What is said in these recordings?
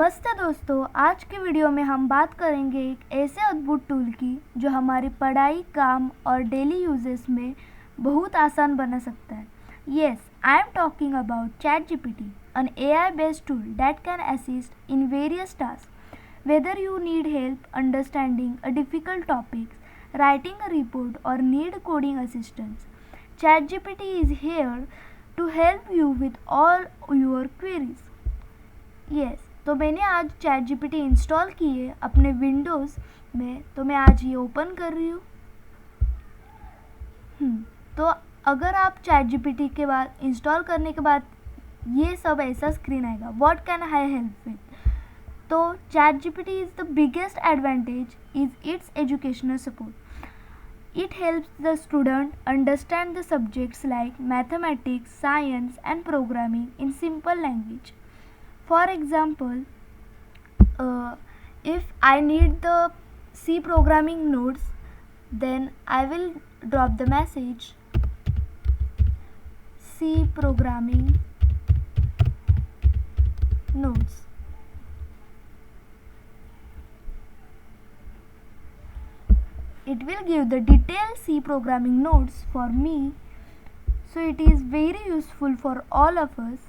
नमस्ते दोस्तों, आज के वीडियो में हम बात करेंगे एक ऐसे अद्भुत टूल की जो हमारी पढ़ाई, काम और डेली यूजेस में बहुत आसान बना सकता है। Yes, I am talking about ChatGPT, an AI-based tool that can assist in various tasks. Whether you need help understanding a difficult topic, writing a report, or need coding assistance, ChatGPT is here to help you with all your queries. Yes, तो मैंने आज ChatGPT install की है अपने Windows में, तो मैं आज ये ओपन कर रही हूँ। तो अगर आप ChatGPT के बाद इंस्टॉल करने के बाद ये सब ऐसा स्क्रीन आएगा, what can I help with. तो ChatGPT is the biggest advantage is it's educational support. It helps the student understand the subjects like mathematics, science, and programming in simple language. For example, if I need the C programming notes, then I will drop the message C programming notes. It will give the detailed C programming notes for me, so it is very useful for all of us.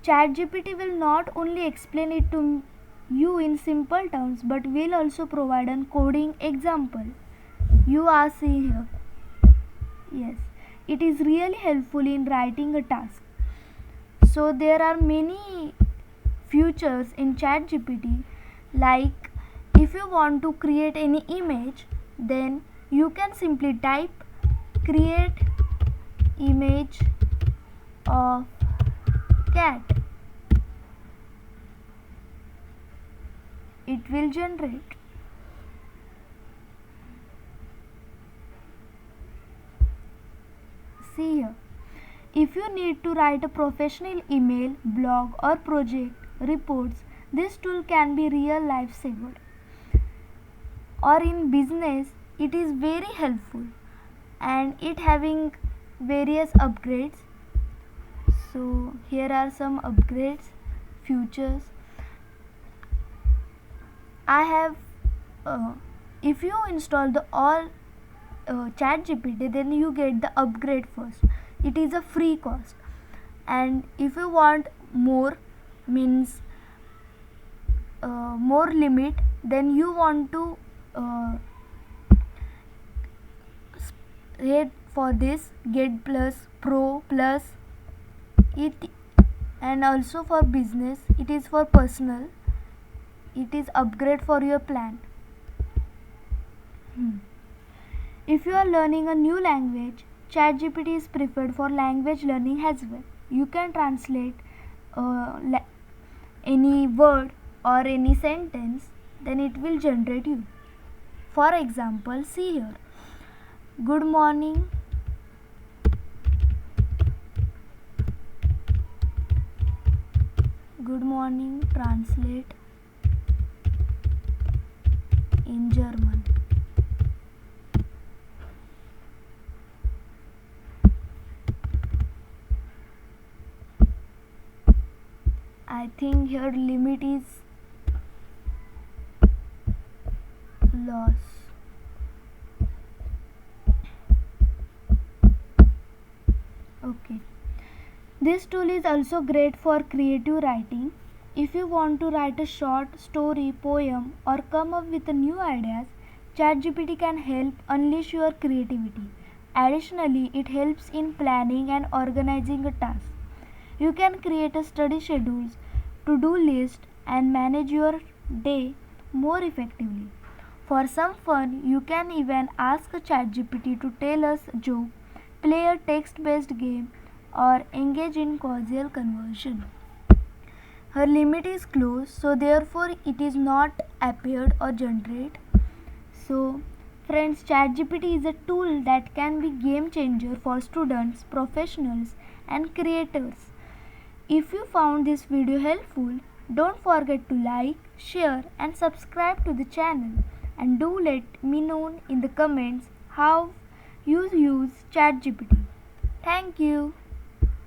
ChatGPT will not only explain it to you in simple terms but will also provide a coding example. You are seeing here. Yes, it is really helpful in writing a task. So there are many features in ChatGPT, like if you want to create any image, then you can simply type create image of cat. It will generate. See here. If you need to write a professional email, blog or project reports, this tool can be real lifesaver. Or in business, it is very helpful and it having various upgrades. So here are some upgrades, features. I have if you install the all ChatGPT, then you get the upgrade first. It is a free cost, and if you want more, means more limit, then you want to rate for this get plus, pro plus it, and also for business it is for personal, it is upgrade for your plan. If you are learning a new language, ChatGPT is preferred for language learning as well. You can translate any word or any sentence, then it will generate you. For example, see here, good morning, translate in German. I think here limit is loss. Okay. This tool is also great for creative writing. If you want to write a short story, poem, or come up with new ideas, ChatGPT can help unleash your creativity. Additionally, it helps in planning and organizing a task. You can create a study schedules, to-do list, and manage your day more effectively. For some fun, you can even ask a ChatGPT to tell us a joke, play a text-based game, or engage in casual conversation. Her limit is closed, so therefore it is not appeared or generate. So friends, ChatGPT is a tool that can be game changer for students, professionals, and creators. If you found this video helpful, don't forget to like, share, and subscribe to the channel, and do let me know in the comments how you use ChatGPT. Thank you.